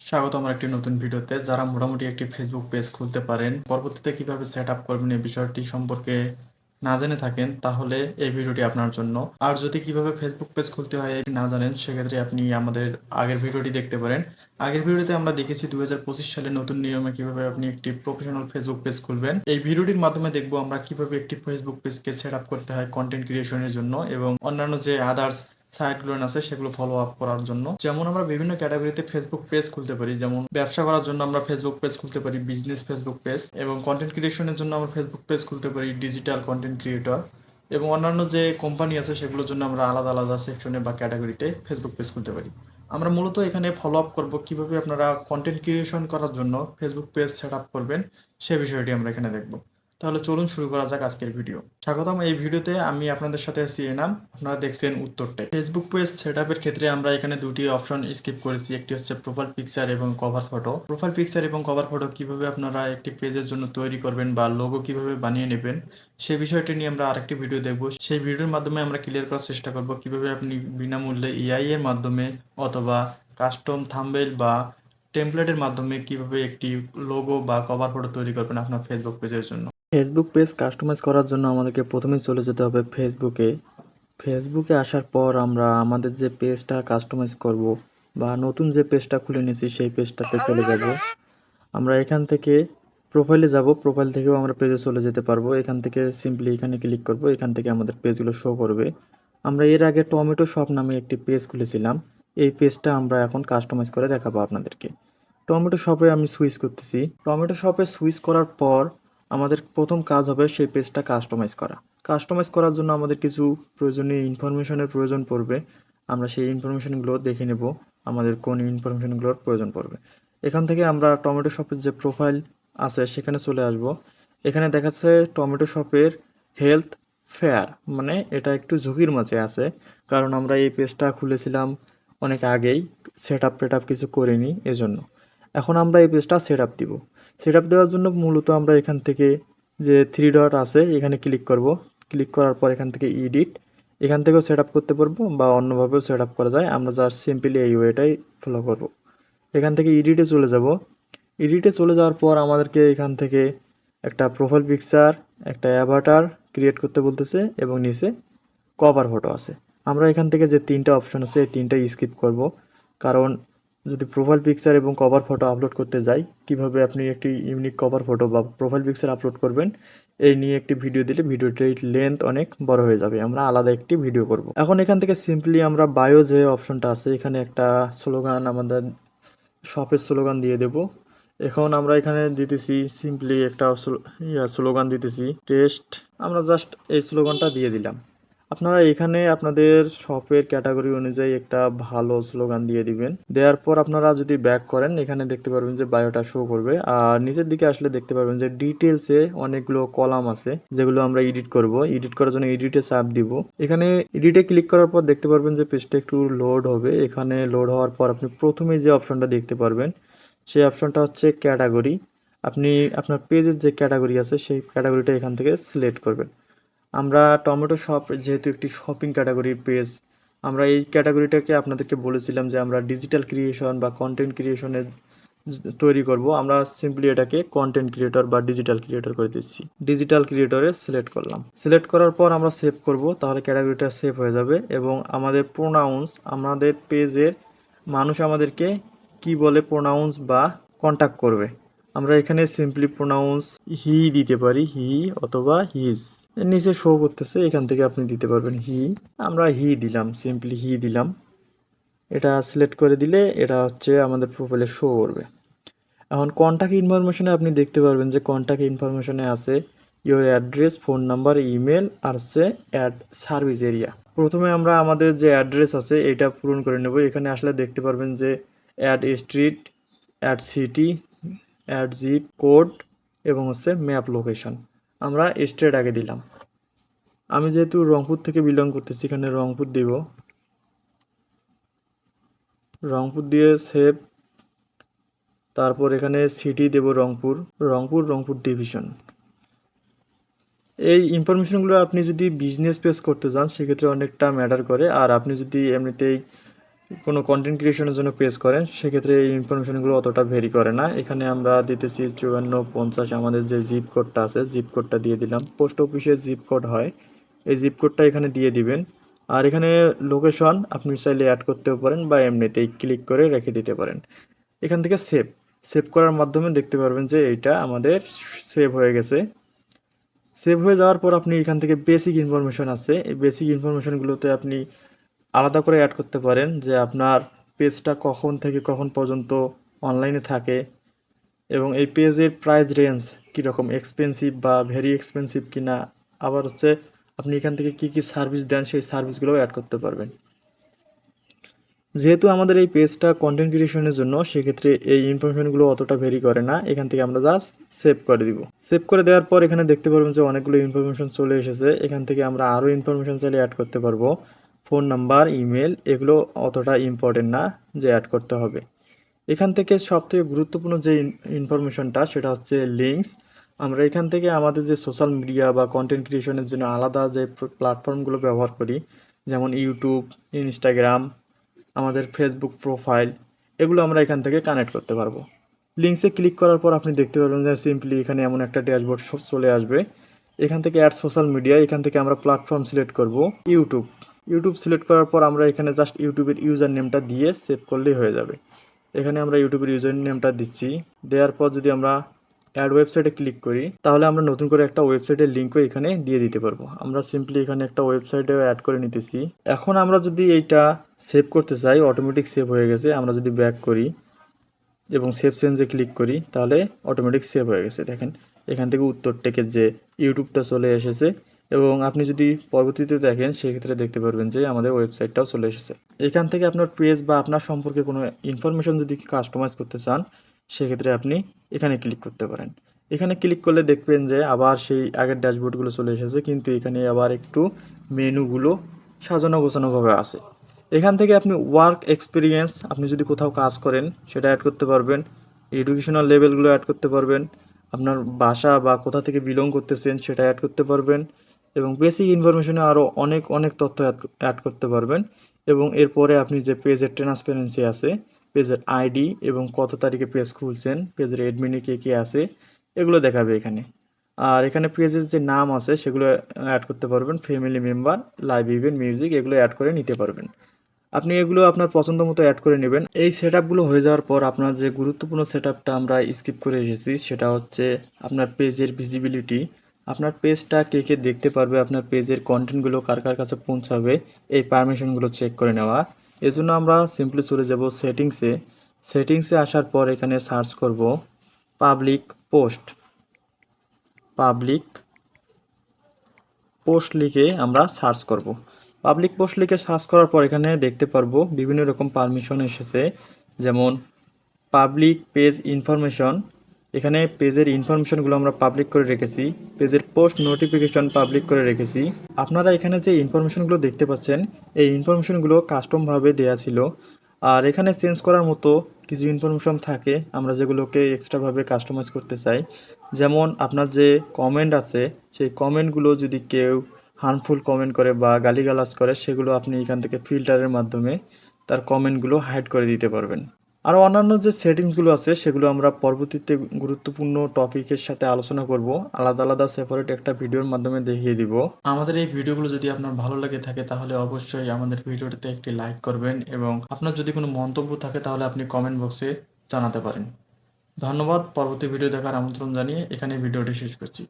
স্বাগত আমার একটি নতুন ভিডিওতে। যারা মোটামুটি একটি ফেসবুক পেজ খুলতে পারেন, পরবর্তীতে কিভাবে সেট আপ করবেন এই বিষয়টি সম্পর্কে না জেনে থাকেন, তাহলে এই ভিডিওটি আপনার জন্য। আর যদি কিভাবে ফেসবুক পেজ খুলতে হয় এটি না জানেন, সেক্ষেত্রে আপনি আমাদের আগের ভিডিওটি দেখতে পারেন। আগের ভিডিওতে আমরা দেখেছি 2025 সালে নতুন নিয়মে কিভাবে আপনি একটি প্রফেশনাল ফেসবুক পেজ খুলবেন। এই ভিডিওটির মাধ্যমে দেখবো আমরা কিভাবে একটি ফেসবুক পেজকে সেট আপ করতে হয় কন্টেন্ট ক্রিয়েশনের জন্য এবং অন্যান্য যে আদার্স সাইটগুলো আছে সেগুলো ফলো আপ করার জন্য। যেমন আমরা বিভিন্ন ক্যাটাগরিতে ফেসবুক পেজ খুলতে পারি, যেমন ব্যবসা করার জন্য আমরা ফেসবুক পেজ খুলতে পারি, বিজনেস ফেসবুক পেজ, এবং কন্টেন্ট ক্রিয়েশনের জন্য আমরা ফেসবুক পেজ খুলতে পারি, ডিজিটাল কন্টেন্ট ক্রিয়েটর, এবং অন্যান্য যে কোম্পানি আছে সেগুলোর জন্য আমরা আলাদা আলাদা সেকশনে বা ক্যাটাগরিতে ফেসবুক পেজ খুলতে পারি। আমরা মূলত এখানে ফলো আপ করবো কিভাবে আপনারা কন্টেন্ট ক্রিয়েশন করার জন্য ফেসবুক পেজ সেট আপ করবেন, সে বিষয়টি আমরা এখানে দেখবো। তাহলে চলুন শুরু করা যাক আজকের ভিডিও। স্বাগতম। এই ভিডিওতে আমি আপনাদের সাথে আছি এনাম। আপনারা দেখছেন উত্তরটাই। ফেসবুক পেজ সেটআপের ক্ষেত্রে আমরা এখানে দুটি অপশন স্কিপ করেছি। একটি হচ্ছে প্রোফাইল পিকচার এবং কভার ফটো। প্রোফাইল পিকচার এবং কভার ফটো কিভাবে আপনারা একটি পেজের জন্য তৈরি করবেন বা লোগো কিভাবে বানিয়ে নেবেন, সেই বিষয়টি নিয়ে আমরা আরেকটি ভিডিও দেখব। সেই ভিডিওর মাধ্যমে আমরা ক্লিয়ার করার চেষ্টা করব কিভাবে আপনি বিনামূল্যে এআই এর মাধ্যমে অথবা কাস্টম থাম্বনেইল বা টেমপ্লেটের মাধ্যমে কিভাবে একটি লোগো বা কভার ফটো তৈরি করবেন আপনার ফেসবুক পেজের জন্য। ফেসবুক পেজ কাস্টমাইজ করার জন্য আমাদেরকে প্রথমেই চলে যেতে হবে ফেসবুকে আসার পর আমরা আমাদের যে পেজটা কাস্টমাইজ করব বা নতুন যে পেজটা খুলে নিয়েছি সেই পেজটাতে চলে যাব। আমরা এখান থেকে প্রোফাইলে যাব, প্রোফাইল থেকেও আমরা পেজে চলে যেতে পারবো। এখান থেকে সিম্পলি এখানে ক্লিক করব, এখান থেকে আমাদের পেজগুলো শো করবে। আমরা এর আগে টমেটো শপ নামে একটি পেজ খুলেছিলাম, এই পেজটা আমরা এখন কাস্টমাইজ করে দেখাবো আপনাদেরকে। টমেটো শপে আমি সুইচ করতেছি। টমেটো শপে সুইচ করার পর আমাদের প্রথম কাজ হবে সেই পেজটা কাস্টমাইজ করা। কাস্টমাইজ করার জন্য আমাদের কিছু প্রয়োজনীয় ইনফরমেশনের প্রয়োজন পড়বে। আমরা সেই ইনফরমেশনগুলো দেখে নেব আমাদের কোন ইনফরমেশনগুলোর প্রয়োজন পড়বে। এখান থেকে আমরা টমেটো শপের যে প্রোফাইল আছে সেখানে চলে আসব। এখানে দেখাচ্ছে টমেটো শপের হেলথ ফেয়ার, মানে এটা একটু ঝুঁকির মাঝে আছে, কারণ আমরা এই পেজটা খুলেছিলাম অনেক আগেই, সেট আপ কিছু করিনি এজন্য। এখন আমরা এই পেজটা সেট আপ দিব। সেট আপ দেওয়ার জন্য মূলত আমরা এখান থেকে যে থ্রি ডট আছে এখানে ক্লিক করব। ক্লিক করার পর এখান থেকে এডিট, এখান থেকেও সেট আপ করতে পারবো বা অন্যভাবেও সেট আপ করা যায়। আমরা জাস্ট সিম্পলি এই ওয়েটাই ফলো করব। এখান থেকে এডিটে চলে যাব। এডিটে চলে যাওয়ার পর আমাদেরকে এখান থেকে একটা প্রোফাইল পিকচার, একটা অ্যাভাটার ক্রিয়েট করতে বলতেছে এবং নিচে কভার ফটো আছে। আমরা এখান থেকে যে তিনটা অপশন আছে এই তিনটাই স্কিপ করব, কারণ যদি প্রোফাইল পিকচার এবং কভার ফটো আপলোড করতে যাই, কিভাবে আপনি একটি ইউনিক কভার ফটো বা প্রোফাইল পিকচার আপলোড করবেন এই নিয়ে একটি ভিডিও দিলে ভিডিওটির লেন্থ অনেক বড় হয়ে যাবে, আমরা আলাদা একটি ভিডিও করব। এখন এখান থেকে সিম্পলি আমরা বায়ো যে অপশনটা আছে এখানে একটা স্লোগান, আমাদের শপের স্লোগান দিয়ে দেব। এখন আমরা এখানে দিতেছি সিম্পলি একটা স্লোগান দিতেছি টেস্ট, আমরা জাস্ট এই স্লোগানটা দিয়ে দিলাম। আপনারা এখানে আপনাদের শপের ক্যাটাগরি অনুযায়ী একটা ভালো স্লোগান দিয়ে দিবেন। দেওয়ার পর আপনারা যদি ব্যাক করেন এখানে দেখতে পারবেন যে বায়োটা শো করবে, আর নিচের দিকে আসলে দেখতে পারবেন যে ডিটেলসে অনেকগুলো কলাম আছে যেগুলো আমরা এডিট করব। এডিট করার জন্য এডিটে চাপ দিব। এখানে এডিটে ক্লিক করার পর দেখতে পারবেন যে পেজটা একটু লোড হবে। এখানে লোড হওয়ার পর আপনি প্রথমে যে অপশনটা দেখতে পারবেন সেই অপশনটা হচ্ছে ক্যাটাগরি। আপনি আপনার পেজের যে ক্যাটাগরি আছে সেই ক্যাটাগরিটা এখান থেকে সিলেক্ট করবেন। আমরা টমেটো শপ যেহেতু একটি শপিং ক্যাটাগরির পেজ, আমরা এই ক্যাটাগরিটাকে আপনাদেরকে বলেছিলাম যে আমরা ডিজিটাল ক্রিয়েশন বা কন্টেন্ট ক্রিয়েশনের তৈরি করব। আমরা সিম্পলি এটাকে কন্টেন্ট ক্রিয়েটর বা ডিজিটাল ক্রিয়েটর করে দিচ্ছি। ডিজিটাল ক্রিয়েটরে সিলেক্ট করলাম। সিলেক্ট করার পর আমরা সেভ করব, তাহলে ক্যাটাগরিটা সেভ হয়ে যাবে এবং আমাদের প্রোনাউন্স, আমাদের পেজের মানুষ আমাদেরকে কি বলে প্রোনাউন্স বা কন্ট্যাক্ট করবে, আমরা এখানে সিম্পলি প্রোনাউন্স হি দিতে পারি, হি অথবা হিজ। এর নিচে শো করতেছে, এখান থেকে আপনি দিতে পারবেন হি। আমরা হি দিলাম, সিম্পলি হি দিলাম। এটা সিলেক্ট করে দিলে এটা হচ্ছে আমাদের প্রোফাইলে শো করবে। এখন কন্ট্যাক্ট ইনফরমেশনে আপনি দেখতে পারবেন যে কন্ট্যাক্ট ইনফরমেশনে আছে your address, phone number, email আর হচ্ছে অ্যাড সার্ভিস এরিয়া। প্রথমে আমরা আমাদের যে অ্যাড্রেস আছে এটা পূরণ করে নেব। এখানে আসলে দেখতে পারবেন যে add street, add city, add zip code এবং হচ্ছে ম্যাপ লোকেশন। আমরা স্টেট আগে দিলাম। আমি যেহেতু রংপুর থেকে বিলং করতেছি এখানে রংপুর দিব। রংপুর দিয়ে সেভ, তারপর এখানে সিটি দেব রংপুর, রংপুর ডিভিশন। এই ইনফরমেশনগুলো আপনি যদি বিজনেস পেজ করতে যান সেক্ষেত্রে অনেকটা ম্যাটার করে, আর আপনি যদি এমনিতেই কোনো কন্টেন্ট ক্রিয়েশনের জন্য পেজ করেন, সেক্ষেত্রে এই ইনফরমেশনগুলো অতটা ভেরি করে না। এখানে আমরা দিতেছি 5450, আমাদের যে জিপ কোডটা আছে, জিপ কোডটা দিয়ে দিলাম। পোস্ট অফিসের জিপ কোড হয়, এই জিপ কোডটা এখানে দিয়ে দিবেন। আর এখানে লোকেশন আপনি চাইলে অ্যাড করতেও পারেন বা এমনিতেই ক্লিক করে রেখে দিতে পারেন। এখান থেকে সেভ করার মাধ্যমে দেখতে পারবেন যে এইটা আমাদের সেভ হয়ে গেছে। সেভ হয়ে যাওয়ার পর আপনি এখান থেকে বেসিক ইনফরমেশন আছে, এই বেসিক ইনফরমেশনগুলোতে আপনি আলাদা করে অ্যাড করতে পারেন যে আপনার পেজটা কখন থেকে কখন পর্যন্ত অনলাইনে থাকে এবং এই পেজের প্রাইস রেঞ্জ কীরকম, এক্সপেন্সিভ বা ভেরি এক্সপেন্সিভ কিনা। আবার হচ্ছে আপনি এখান থেকে কি কি সার্ভিস দেন সেই সার্ভিসগুলোও অ্যাড করতে পারবেন। যেহেতু আমাদের এই পেজটা কন্টেন্ট ক্রিয়েশনের জন্য, সেক্ষেত্রে এই ইনফরমেশনগুলো অতটা ভেরি করে না। এখান থেকে আমরা জাস্ট সেভ করে দিব। সেভ করে দেওয়ার পর এখানে দেখতে পারবেন যে অনেকগুলো ইনফরমেশন চলে এসেছে। এখান থেকে আমরা আরও ইনফরমেশন চাইলে অ্যাড করতে পারবো। ফোন নাম্বার, ইমেল, এগুলো অতটা ইম্পর্টেন্ট না যে অ্যাড করতে হবে। এখান থেকে সবথেকে গুরুত্বপূর্ণ যে ইনফরমেশনটা, সেটা হচ্ছে লিঙ্কস। আমরা এখান থেকে আমাদের যে সোশ্যাল মিডিয়া বা কন্টেন্ট ক্রিয়েশনের জন্য আলাদা যে প্ল্যাটফর্মগুলো ব্যবহার করি, যেমন ইউটিউব, ইনস্টাগ্রাম, আমাদের ফেসবুক প্রোফাইল, এগুলো আমরা এখান থেকে কানেক্ট করতে পারবো। লিঙ্কসে ক্লিক করার পর আপনি দেখতে পারবেন যে সিম্পলি এখানে এমন একটা ড্যাশবোর্ড চলে আসবে। এখান থেকে অ্যাড সোশ্যাল মিডিয়া, এখান থেকে আমরা প্ল্যাটফর্ম সিলেক্ট করব ইউটিউব সিলেক্ট করার পর আমরা এখানে জাস্ট ইউটিউবের ইউজার নেমটা দিয়ে সেভ করলেই হয়ে যাবে। এখানে আমরা ইউটিউবের ইউজার নেমটা দিচ্ছি। দেওয়ার পর যদি আমরা অ্যাড ওয়েবসাইটে ক্লিক করি, তাহলে আমরা নতুন করে একটা ওয়েবসাইটের লিঙ্কও এখানে দিয়ে দিতে পারবো। আমরা সিম্পলি এখানে একটা ওয়েবসাইটেও অ্যাড করে নিতেছি। এখন আমরা যদি এইটা সেভ করতে চাই, অটোমেটিক সেভ হয়ে গেছে। আমরা যদি ব্যাক করি এবং সেভ চেঞ্জে ক্লিক করি, তাহলে অটোমেটিক সেভ হয়ে গেছে। দেখেন এখান থেকে উত্তর টেকের যে ইউটিউবটা চলে এসেছে এবং আপনি যদি পরবর্তীতে দেখেন, সেক্ষেত্রে দেখতে পারবেন যে আমাদের ওয়েবসাইটটাও চলে এসেছে। এখান থেকে আপনার পেজ বা আপনার সম্পর্কে কোনো ইনফরমেশন যদি কাস্টমাইজ করতে চান, সেক্ষেত্রে আপনি এখানে ক্লিক করতে পারেন। এখানে ক্লিক করলে দেখবেন যে আবার সেই আগের ড্যাশবোর্ডগুলো চলে এসেছে, কিন্তু এখানে আবার একটু মেনুগুলো সাজানো গোছানোভাবে আছে। এখান থেকে আপনি ওয়ার্ক এক্সপিরিয়েন্স, আপনি যদি কোথাও কাজ করেন সেটা অ্যাড করতে পারবেন। এডুকেশনাল লেভেলগুলো অ্যাড করতে পারবেন। আপনার বাসা বা কোথা থেকে বিলং করতেছেন সেটা অ্যাড করতে পারবেন এবং বেসিক ইনফরমেশনে আরও অনেক অনেক তথ্য অ্যাড করতে পারবেন। এবং এরপরে আপনি যে পেজের ট্রান্সপারেন্সি আছে, পেজের আইডি এবং কত তারিখে পেজ খুলছেন, পেজের অ্যাডমিনে কে কে আছে, এগুলো দেখাবে এখানে। আর এখানে পেজের যে নাম আছে সেগুলো অ্যাড করতে পারবেন। Family member, live event, music, এগুলো অ্যাড করে নিতে পারবেন। আপনি এগুলো আপনার পছন্দ মতো অ্যাড করে নেবেন। এই সেটআপগুলো হয়ে যাওয়ার পর আপনার যে গুরুত্বপূর্ণ সেটআপটা আমরা স্কিপ করে এসেছি, সেটা হচ্ছে আপনার পেজের ভিজিবিলিটি। আপনার পেজটা কে কে দেখতে পারবে, আপনার পেজের কন্টেন্টগুলো কার কার কাছে পৌঁছাবে, এই পারমিশনগুলো চেক করে নেওয়া। এজন্য আমরা সিম্পলি চলে যাব সেটিংসে আসার পর এখানে সার্চ করব পাবলিক পোস্ট লিখে আমরা সার্চ করব। পাবলিক পোস্ট লিখে সার্চ করার পর এখানে দেখতে পারবো বিভিন্ন রকম পারমিশন এসেছে, যেমন পাবলিক পেজ ইনফরমেশন। এখানে পেজের ইনফরমেশনগুলো আমরা পাবলিক করে রেখেছি। পেজের পোস্ট নোটিফিকেশন পাবলিক করে রেখেছি। আপনারা এখানে যে ইনফরমেশনগুলো দেখতে পাচ্ছেন, এই ইনফরমেশনগুলো কাস্টমভাবে দেয়া ছিল। আর এখানে চেঞ্জ করার মতো কিছু ইনফরমেশন থাকে আমরা যেগুলোকে এক্সট্রাভাবে কাস্টমাইজ করতে চাই। যেমন আপনার যে কমেন্ট আছে, সেই কমেন্টগুলো যদি কেউ হার্মফুল কমেন্ট করে বা গালিগালাজ করে, সেগুলো আপনি এখান থেকে ফিল্টারের মাধ্যমে তার কমেন্টগুলো হাইড করে দিতে পারবেন। আরও অন্যান্য যে সেটিংসগুলো আছে, সেগুলো আমরা পরবর্তীতে গুরুত্বপূর্ণ টপিকের সাথে আলোচনা করব, আলাদা আলাদা সেপারেট একটা ভিডিওর মাধ্যমে দেখিয়ে দিব। আমাদের এই ভিডিওগুলো যদি আপনার ভালো লাগে থাকে, তাহলে অবশ্যই আমাদের ভিডিওটিতে একটি লাইক করবেন এবং আপনার যদি কোনো মন্তব্য থাকে তাহলে আপনি কমেন্ট বক্সে জানাতে পারেন। ধন্যবাদ। পরবর্তী ভিডিও দেখার আমন্ত্রণ জানিয়ে এখানে ভিডিওটি শেষ করছি।